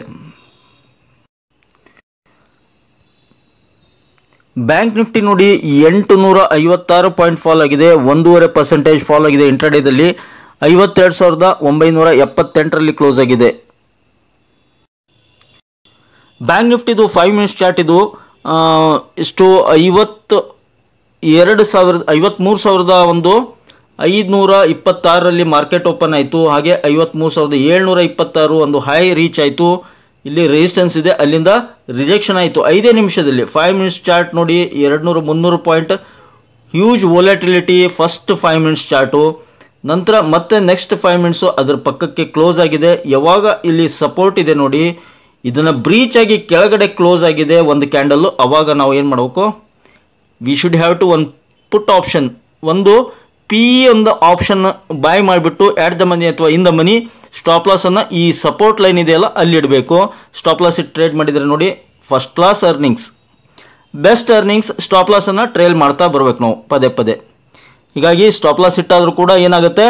ಬ್ಯಾಂಕ್ ನಿಫ್ಟಿ ನೋಡಿ 856 ಪಾಯಿಂಟ್ ಫಾಲ್ ಆಗಿದೆ, 1.5% ಫಾಲ್ ಆಗಿದೆ. ಇಂಟ್ರಾಡೇದಲ್ಲಿ 52,978 ಕ್ಲೋಸ್ ಆಗಿದೆ. ಬ್ಯಾಂಕ್ ನಿಫ್ಟಿದು 5 ಮಿನಿಟ್ಸ್ ಚಾರ್ಟ್ ಇದು ಇಷ್ಟು 53,526 ಮಾರ್ಕೆಟ್ ಓಪನ್ ಆಯಿತು. ಹಾಗೆ 53,726 ಒಂದು ಹೈ ರೀಚ್ ಆಯಿತು. ಇಲ್ಲಿ ರೆಸಿಸ್ಟೆನ್ಸ್ ಇದೆ, ಅಲ್ಲಿಂದ ರಿಜೆಕ್ಷನ್ ಆಯಿತು 5 ನಿಮಿಷದಲ್ಲಿ. 5 ಮಿನಿಟ್ಸ್ ಚಾರ್ಟ್ ನೋಡಿ 200-300 point huge volatility first 5 minutes chart. ನಂತರ ಮತ್ತೆ ನೆಕ್ಸ್ಟ್ 5 ಮಿನಿಟ್ಸು ಅದರ ಪಕ್ಕಕ್ಕೆ ಕ್ಲೋಸ್ ಆಗಿದೆ. ಯಾವಾಗ ಇಲ್ಲಿ ಸಪೋರ್ಟ್ ಇದೆ ನೋಡಿ, ಇದನ್ನು ಬ್ರೀಚ್ ಆಗಿ ಕೆಳಗಡೆ ಕ್ಲೋಸ್ ಆಗಿದೆ ಒಂದು ಕ್ಯಾಂಡಲ್ಲು. ಅವಾಗ ನಾವು ಏನು ಮಾಡಬೇಕು, ವಿ ಶುಡ್ ಹ್ಯಾವ್ ಟು ಒಂದು ಪುಟ್ ಆಪ್ಷನ್, ಒಂದು ಪಿ ಒಂದು ಆಪ್ಷನ್ ಬೈ ಮಾಡಿಬಿಟ್ಟು ಆ್ಯಟ್ ದ ಮನಿ ಅಥವಾ ಇನ್ ದ ಮನಿ ಸ್ಟಾಪ್ ಲಾಸನ್ನು ಈ ಸಪೋರ್ಟ್ ಲೈನ್ ಇದೆಯಲ್ಲ ಅಲ್ಲಿ ಇಡಬೇಕು. ಸ್ಟಾಪ್ ಲಾಸ್ ಇಟ್ಟು ಟ್ರೇಡ್ ಮಾಡಿದರೆ ನೋಡಿ first class earnings, best earnings. Stop ಲಾಸನ್ನು ಟ್ರೇಲ್ ಮಾಡ್ತಾ ಬರಬೇಕು ನಾವು ಪದೇ ಪದೇ. ಹೀಗಾಗಿ ಸ್ಟಾಪ್ ಲಾಸ್ ಇಟ್ಟಾದರೂ ಕೂಡ ಏನಾಗುತ್ತೆ,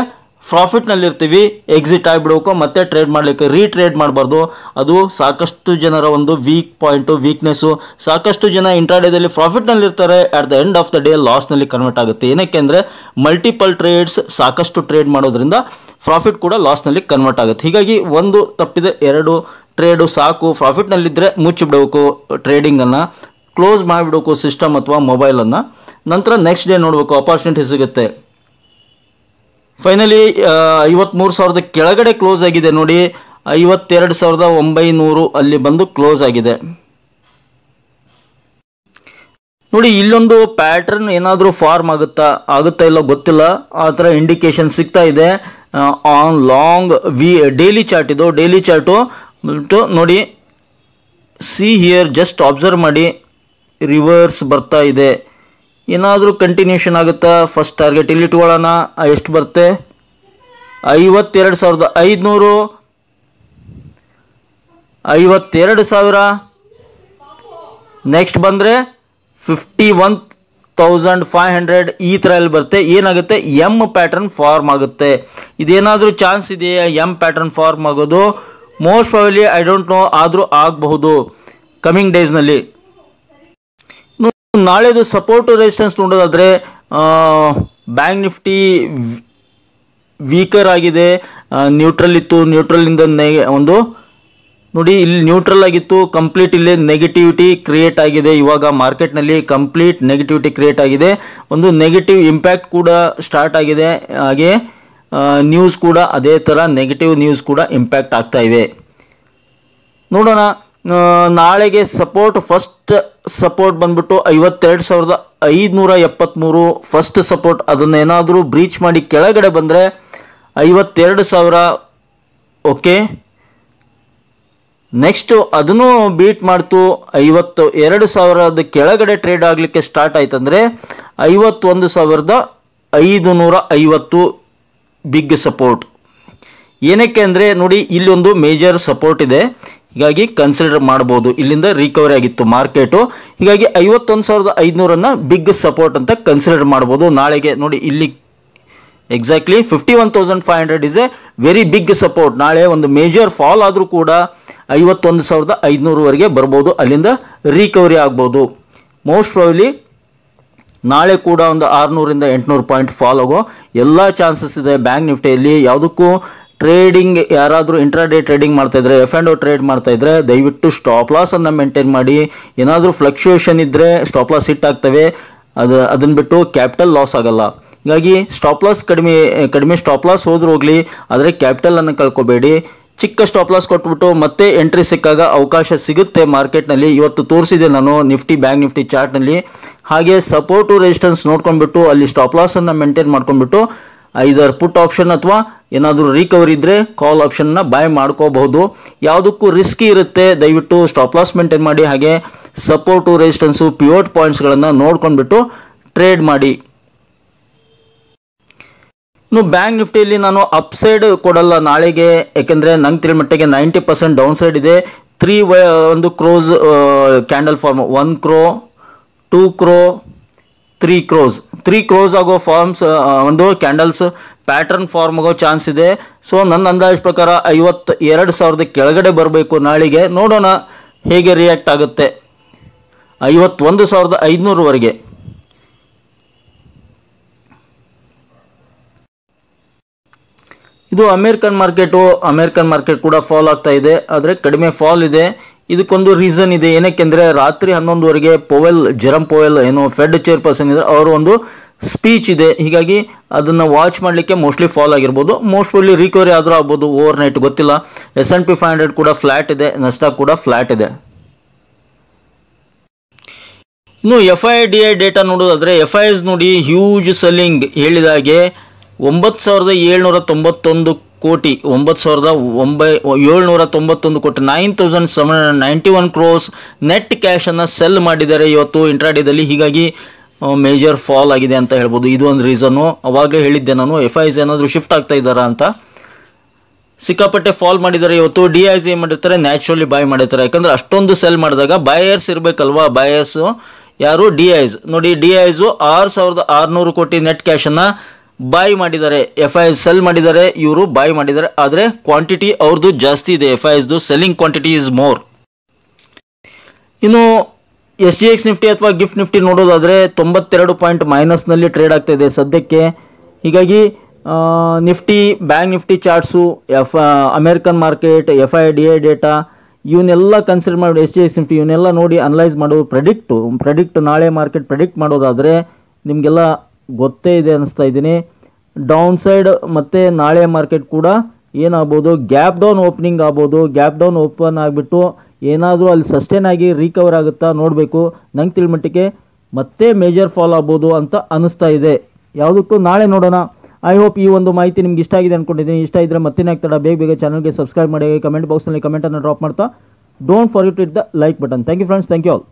ಪ್ರಾಫಿಟ್ನಲ್ಲಿರ್ತೀವಿ, ಎಕ್ಸಿಟ್ ಆಗಿಬಿಡಬೇಕು, ಮತ್ತೆ ಟ್ರೇಡ್ ಮಾಡಲಿಕ್ಕೆ ರೀಟ್ರೇಡ್ ಮಾಡಬಾರ್ದು. ಅದು ಸಾಕಷ್ಟು ಜನರ ಒಂದು ವೀಕ್ನೆಸ್ಸು. ಸಾಕಷ್ಟು ಜನ ಇಂಟ್ರಾಡೇದಲ್ಲಿ ಪ್ರಾಫಿಟ್ನಲ್ಲಿರ್ತಾರೆ, at the end of the day ಲಾಸ್ನಲ್ಲಿ ಕನ್ವರ್ಟ್ ಆಗುತ್ತೆ. ಏನಕ್ಕೆ ಅಂದರೆ ಮಲ್ಟಿಪಲ್ ಟ್ರೇಡ್ಸ್, ಸಾಕಷ್ಟು ಟ್ರೇಡ್ ಮಾಡೋದ್ರಿಂದ ಪ್ರಾಫಿಟ್ ಕೂಡ ಲಾಸ್ನಲ್ಲಿ ಕನ್ವರ್ಟ್ ಆಗುತ್ತೆ. ಹೀಗಾಗಿ ಒಂದು ತಪ್ಪಿದೆ, 2 ಟ್ರೇಡು ಸಾಕು. ಪ್ರಾಫಿಟ್ನಲ್ಲಿದ್ದರೆ ಮುಚ್ಚಿಬಿಡಬೇಕು, ಟ್ರೇಡಿಂಗನ್ನು ಕ್ಲೋಸ್ ಮಾಡಿಬಿಡಬೇಕು, ಸಿಸ್ಟಮ್ ಅಥವಾ ಮೊಬೈಲನ್ನು. ನಂತರ ನೆಕ್ಸ್ಟ್ ಡೇ ನೋಡಬೇಕು, ಅಪಾರ್ಚುನಿಟಿ ಸಿಗುತ್ತೆ. ಫೈನಲಿ 53,000 ಕೆಳಗಡೆ ಕ್ಲೋಸ್ ಆಗಿದೆ ನೋಡಿ, 52,900 ಅಲ್ಲಿ ಬಂದು ಕ್ಲೋಸ್ ಆಗಿದೆ ನೋಡಿ. ಇಲ್ಲೊಂದು ಪ್ಯಾಟರ್ನ್ ಏನಾದರೂ ಫಾರ್ಮ್ ಆಗುತ್ತಾ ಇಲ್ಲ ಗೊತ್ತಿಲ್ಲ, ಆ ಥರ ಇಂಡಿಕೇಶನ್ ಸಿಗ್ತಾ ಇದೆ. ಆನ್ ಲಾಂಗ್ ಡೈಲಿ ಚಾರ್ಟ್ ಇದು, ಡೈಲಿ ಚಾರ್ಟು ನೋಡಿ. ಸಿ ಹಿಯರ್, ಜಸ್ಟ್ ಅಬ್ಸರ್ವ್ ಮಾಡಿ, ರಿವರ್ಸ್ ಬರ್ತಾ ಇದೆ. ಏನಾದರೂ ಕಂಟಿನ್ಯೂಷನ್ ಆಗುತ್ತಾ? ಫಸ್ಟ್ ಟಾರ್ಗೆಟ್ ಇಲ್ಲಿ ಇಟ್ಕೊಳ್ಳೋಣ. ಎಷ್ಟು ಬರುತ್ತೆ? 52,500, 52,000. ನೆಕ್ಸ್ಟ್ ಬಂದರೆ 51,500. ಈ ಥರ ಇಲ್ಲಿ ಬರುತ್ತೆ. ಏನಾಗುತ್ತೆ? ಎಮ್ ಪ್ಯಾಟರ್ನ್ ಫಾರ್ಮ್ ಆಗುತ್ತೆ. ಇದೇನಾದರೂ ಚಾನ್ಸ್ ಇದೆಯಾ ಎಮ್ ಪ್ಯಾಟರ್ನ್ ಫಾರ್ಮ್ ಆಗೋದು? Most probably I don't know, ಆದರೂ ಆಗಬಹುದು ಕಮಿಂಗ್ ಡೇಸ್ನಲ್ಲಿ. ನಾಳೆದು ಸಪೋರ್ಟ್ ರೆಸಿಸ್ಟೆನ್ಸ್ ನೋಡೋದಾದರೆ ಬ್ಯಾಂಕ್ ನಿಫ್ಟಿ ವೀಕರ್ ಆಗಿದೆ, ನ್ಯೂಟ್ರಲ್ ಇತ್ತು, ನ್ಯೂಟ್ರಲಿಂದ ಒಂದು ನೋಡಿ ಇಲ್ಲಿ ನ್ಯೂಟ್ರಲ್ ಆಗಿತ್ತು, ಕಂಪ್ಲೀಟ್ ಇಲ್ಲಿ ನೆಗೆಟಿವಿಟಿ ಕ್ರಿಯೇಟ್ ಆಗಿದೆ. ಇವಾಗ ಮಾರ್ಕೆಟ್ನಲ್ಲಿ ಕಂಪ್ಲೀಟ್ ನೆಗೆಟಿವಿಟಿ ಕ್ರಿಯೇಟ್ ಆಗಿದೆ, ಒಂದು ನೆಗೆಟಿವ್ ಇಂಪ್ಯಾಕ್ಟ್ ಕೂಡ ಸ್ಟಾರ್ಟ್ ಆಗಿದೆ. ಹಾಗೆ ನ್ಯೂಸ್ ಕೂಡ ಅದೇ ಥರ ನೆಗೆಟಿವ್ ನ್ಯೂಸ್ ಕೂಡ ಇಂಪ್ಯಾಕ್ಟ್ ಆಗ್ತಾ ಇವೆ. ನೋಡೋಣ ನಾಳೆಗೆ ಸಪೋರ್ಟ್. ಫಸ್ಟ್ ಸಪೋರ್ಟ್ ಬಂದ್ಬಿಟ್ಟು 52,573 ಫಸ್ಟ್ ಸಪೋರ್ಟ್. ಅದನ್ನೇನಾದರೂ ಬ್ರೀಚ್ ಮಾಡಿ ಕೆಳಗಡೆ ಬಂದರೆ 52,000. ಓಕೆ, ನೆಕ್ಸ್ಟು ಅದನ್ನು ಬೀಟ್ ಮಾಡ್ತು 52,000 ಕೆಳಗಡೆ ಟ್ರೇಡ್ ಆಗಲಿಕ್ಕೆ ಸ್ಟಾರ್ಟ್ ಆಯ್ತಂದರೆ 51,550 ಬಿಗ್ ಸಪೋರ್ಟ್. ಏನಕ್ಕೆ ಅಂದರೆ ನೋಡಿ, ಇಲ್ಲಿ ಒಂದು ಮೇಜರ್ ಸಪೋರ್ಟ್ ಇದೆ, ಹೀಗಾಗಿ ಕನ್ಸಿಡರ್ ಮಾಡ್ಬೋದು. ಇಲ್ಲಿಂದ ರಿಕವರಿ ಆಗಿತ್ತು ಮಾರ್ಕೆಟು, ಹೀಗಾಗಿ 51,500 ಬಿಗ್ ಸಪೋರ್ಟ್ ಅಂತ ಕನ್ಸಿಡರ್ ಮಾಡ್ಬೋದು ನಾಳೆಗೆ. ನೋಡಿ ಇಲ್ಲಿ exactly 51,500 is a very big support. ನಾಳೆ ಒಂದು ಮೇಜರ್ ಫಾಲ್ ಆದರೂ ಕೂಡ 51,500ವರೆಗೆ ಬರ್ಬೋದು, ಅಲ್ಲಿಂದ ರಿಕವರಿ ಆಗ್ಬೋದು. ಮೋಸ್ಟ್ ಪ್ರಾಬಬ್ಲಿ ನಾಳೆ ಕೂಡ ಒಂದು 600 ಇಂದ 800 ಪಾಯಿಂಟ್ ಫಾಲ್ ಆಗೋ ಎಲ್ಲ ಚಾನ್ಸಸ್ ಇದೆ ಬ್ಯಾಂಕ್ ನಿಫ್ಟಿಯಲ್ಲಿ. ಯಾವುದಕ್ಕೂ ಟ್ರೇಡಿಂಗ್ ಯಾರಾದರೂ ಇಂಟ್ರಾಡೇ ಟ್ರೇಡಿಂಗ್ ಮಾಡ್ತಾಯಿದ್ರೆ, F&O ಟ್ರೇಡ್ ಮಾಡ್ತಾಯಿದ್ರೆ ದಯವಿಟ್ಟು ಸ್ಟಾಪ್ ಲಾಸನ್ನು ಮೇಂಟೈನ್ ಮಾಡಿ. ಏನಾದರೂ ಫ್ಲಕ್ಚುಯೇಷನ್ ಇದ್ದರೆ ಸ್ಟಾಪ್ ಲಾಸ್ ಹಿಟ್ ಆಗ್ತವೆ, ಅದನ್ನು ಬಿಟ್ಟು ಕ್ಯಾಪಿಟಲ್ ಲಾಸ್ ಆಗಲ್ಲ. ಹೀಗಾಗಿ ಸ್ಟಾಪ್ ಲಾಸ್ ಕಡಿಮೆ ಸ್ಟಾಪ್ ಲಾಸ್ ಹೋದ್ರೂ ಹೋಗಲಿ, ಆದರೆ ಕ್ಯಾಪಿಟಲನ್ನು ಕಳ್ಕೊಬೇಡಿ. ಚಿಕ್ಕ ಸ್ಟಾಪ್ ಲಾಸ್ ಕೊಟ್ಬಿಟ್ಟು ಮತ್ತೆ ಎಂಟ್ರಿ ಸಿಕ್ಕಾಗ ಅವಕಾಶ ಸಿಗುತ್ತೆ ಮಾರ್ಕೆಟ್ನಲ್ಲಿ. ಇವತ್ತು ತೋರಿಸಿದೆ ನಾನು ನಿಫ್ಟಿ ಬ್ಯಾಂಕ್ ನಿಫ್ಟಿ ಚಾರ್ಟ್ನಲ್ಲಿ. ಹಾಗೆ ಸಪೋರ್ಟು ರೆಸಿಸ್ಟೆನ್ಸ್ ನೋಡ್ಕೊಂಡ್ಬಿಟ್ಟು ಅಲ್ಲಿ ಸ್ಟಾಪ್ ಲಾಸನ್ನು ಮೇಂಟೈನ್ ಮಾಡ್ಕೊಂಡ್ಬಿಟ್ಟು ಐದರ್ ಪುಟ್ ಆಪ್ಷನ್ ಅಥವಾ ಏನಾದರೂ ರಿಕವರಿ ಇದ್ದರೆ ಕಾಲ್ ಆಪ್ಷನ್ನ ಬೈ ಮಾಡ್ಕೋಬಹುದು. ಯಾವುದಕ್ಕೂ ರಿಸ್ಕಿ ಇರುತ್ತೆ, ದಯವಿಟ್ಟು ಸ್ಟಾಪ್ ಲಾಸ್ ಮೇಂಟೈನ್ ಮಾಡಿ. ಹಾಗೆ ಸಪೋರ್ಟು ರೆಸಿಸ್ಟೆನ್ಸು ಪಿವೋಟ್ ಪಾಯಿಂಟ್ಸ್ಗಳನ್ನು ನೋಡ್ಕೊಂಡ್ಬಿಟ್ಟು ಟ್ರೇಡ್ ಮಾಡಿ. ಇನ್ನು ಬ್ಯಾಂಕ್ ನಿಫ್ಟಿಯಲ್ಲಿ ನಾನು ಅಪ್ಸೈಡ್ ಕೊಡಲ್ಲ ನಾಳೆಗೆ, ಯಾಕೆಂದರೆ ನಂಗೆ ತಿಳಿದ ಮಟ್ಟಿಗೆ 90% ಡೌನ್ ಸೈಡ್ ಇದೆ. ಒಂದು ಕ್ರೋಸ್ ಕ್ಯಾಂಡಲ್ ಫಾರ್ಮ್, 1 ಕ್ರೋ, 2 ಕ್ರೋ, 3 ಕ್ರೋಸ್, 3 ಕ್ರೋಸ್ ಆಗೋ ಫಾರ್ಮ್ಸ್, ಒಂದು ಕ್ಯಾಂಡಲ್ಸ್ ಪ್ಯಾಟರ್ನ್ ಫಾರ್ಮ್ ಆಗೋ ಚಾನ್ಸ್ ಇದೆ. ಸೊ ನನ್ನ ಅಂದಾಜು ಪ್ರಕಾರ 52,000 ಕೆಳಗಡೆ ಬರಬೇಕು ನಾಳೆಗೆ. ನೋಡೋಣ ಹೇಗೆ ರಿಯಾಕ್ಟ್ ಆಗುತ್ತೆ. 51,500ವರೆಗೆ. ಇದು ಅಮೇರಿಕನ್ ಮಾರ್ಕೆಟ್ ಕೂಡ ಫಾಲ್ ಆಗ್ತಾ ಇದೆ, ಆದರೆ ಕಡಿಮೆ ಫಾಲ್ ಇದೆ. ಇದಕ್ಕೊಂದು ರೀಸನ್ ಇದೆ, ಏನಕ್ಕೆಂದರೆ ರಾತ್ರಿ 11ವರೆಗೆ ಜೆರಮ್ ಪೋವೆಲ್ ಏನು ಫೆಡ್ ಚೇರ್ಪರ್ಸನ್ ಇದ್ದಾರೆ, ಅವರು ಒಂದು ಸ್ಪೀಚ್ ಇದೆ. ಹೀಗಾಗಿ ಅದನ್ನು ವಾಚ್ ಮಾಡಲಿಕ್ಕೆ ಮೋಸ್ಟ್ಲಿ ಫಾಲ್ ಆಗಿರ್ಬೋದು. ಮೋಸ್ಟ್ಲಿ ರಿಕವರಿ ಆದರೂ ಆಗ್ಬೋದು ಓವರ್ ನೈಟ್, ಗೊತ್ತಿಲ್ಲ. S&P 500 ಕೂಡ ಫ್ಲಾಟ್ ಇದೆ, ನಸ್ಡಾಕ್ ಕೂಡ ಫ್ಲಾಟ್ ಇದೆ. ಇನ್ನು FIDI ಡೇಟಾ ನೋಡೋದಾದರೆ, FIs ನೋಡಿ ಹ್ಯೂಜ್ ಸೆಲ್ಲಿಂಗ್. ಹೇಳಿದಾಗೆ 9,791 ಕೋಟಿ, 9,791 ಕೋಟಿ, 9,791 ಕ್ರೋಸ್ ನೆಟ್ ಕ್ಯಾಶನ್ನು ಸೆಲ್ ಮಾಡಿದ್ದಾರೆ ಇವತ್ತು ಇಂಟ್ರಾಡೇದಲ್ಲಿ. ಹೀಗಾಗಿ ಮೇಜರ್ ಫಾಲ್ ಆಗಿದೆ ಅಂತ ಹೇಳ್ಬೋದು. ಇದು ಒಂದು ರೀಸನ್ನು. ಅವಾಗಲೇ ಹೇಳಿದ್ದೆ ನಾನು, FIs ಏನಾದರೂ ಶಿಫ್ಟ್ ಆಗ್ತಾ ಇದ್ದಾರಾ ಅಂತ. ಸಿಕ್ಕಾಪಟ್ಟೆ ಫಾಲ್ ಮಾಡಿದ್ದಾರೆ ಇವತ್ತು. DIs ಏನು ಮಾಡಿರ್ತಾರೆ, ನ್ಯಾಚುರಲಿ ಬೈ ಮಾಡಿರ್ತಾರೆ. ಯಾಕಂದರೆ ಅಷ್ಟೊಂದು ಸೆಲ್ ಮಾಡಿದಾಗ ಬಯರ್ಸ್ ಇರಬೇಕಲ್ವಾ. ಬಯರ್ಸು ಯಾರು? DIs ನೋಡಿ, DIs 6,600 ಕೋಟಿ ನೆಟ್ ಕ್ಯಾಶನ್ನು ಬಾಯ್ ಮಾಡಿದ್ದಾರೆ, FIS ಸೆಲ್ ಮಾಡಿದ್ದಾರೆ, ಇವರು ಬಾಯ್ ಮಾಡಿದ್ದಾರೆ. ಆದರೆ ಕ್ವಾಂಟಿಟಿ ಅವ್ರದ್ದು ಜಾಸ್ತಿ ಇದೆ, FISದು ಸೆಲ್ಲಿಂಗ್ ಕ್ವಾಂಟಿಟಿ ಇಸ್ ಮೋರ್. ಇನ್ನು SGX ನಿಫ್ಟಿ ಅಥವಾ ಗಿಫ್ಟ್ ನಿಫ್ಟಿ ನೋಡೋದಾದರೆ 92 ಪಾಯಿಂಟ್ ಮೈನಸ್ನಲ್ಲಿ ಟ್ರೇಡ್ ಆಗ್ತಾ ಇದೆ ಸದ್ಯಕ್ಕೆ. ಹೀಗಾಗಿ Nifty, bank Nifty charts, American market, FIDI data ಇವನ್ನೆಲ್ಲ ಕನ್ಸಿಡರ್ ಮಾಡಿ SGX ನಿಫ್ಟಿ ಇವನ್ನೆಲ್ಲ ನೋಡಿ ಅನಲೈಸ್ ಮಾಡೋದು, ಪ್ರೆಡಿಕ್ಟ್ ನಾಳೆ ಮಾರ್ಕೆಟ್ ಪ್ರೆಡಿಕ್ಟ್ ಮಾಡೋದಾದರೆ ನಿಮಗೆಲ್ಲ ಗೊತ್ತೇ ಇದೆ ಅನ್ನಿಸ್ತಾ ಇದ್ದೀನಿ. ಡೌನ್ ಸೈಡ್ ಮತ್ತು ನಾಳೆ ಮಾರ್ಕೆಟ್ ಕೂಡ ಏನಾಗ್ಬೋದು, ಗ್ಯಾಪ್ ಡೌನ್ ಓಪನಿಂಗ್ ಆಗ್ಬೋದು. ಗ್ಯಾಪ್ ಡೌನ್ ಓಪನ್ ಆಗಿಬಿಟ್ಟು ಏನಾದರೂ ಅಲ್ಲಿ ಸಸ್ಟೇನ್ ಆಗಿ ರಿಕವರ್ ಆಗುತ್ತಾ ನೋಡಬೇಕು. ನಂಗೆ ತಿಳಿಮಟ್ಟಿಗೆ ಮತ್ತೆ ಮೇಜರ್ ಫಾಲ್ ಆಗ್ಬೋದು ಅಂತ ಅನ್ನಿಸ್ತಾ ಇದೆ. ಯಾವುದಕ್ಕೂ ನಾಳೆ ನೋಡೋಣ. ಐ ಹೋಪ್ ಈ ಒಂದು ಮಾಹಿತಿ ನಿಮ್ಗೆ ಇಷ್ಟ ಆಗಿದೆ ಅಂದ್ಕೊಂಡಿದ್ದೀನಿ. ಇಷ್ಟ ಇದ್ದರೆ ಮತ್ತೆ ಆಗ್ತಡ ಬೇಗ ಚಾನಲ್ಗೆ ಸಬ್ಸ್ಕ್ರೈಬ್ ಮಾಡಿ, ಕಮೆಂಟ್ ಬಾಕ್ಸ್ನಲ್ಲಿ ಕಮೆಂಟನ್ನು ಡ್ರಾಪ್ ಮಾಡ್ತಾ don't forget it the like button. Thank you friends, thank you all.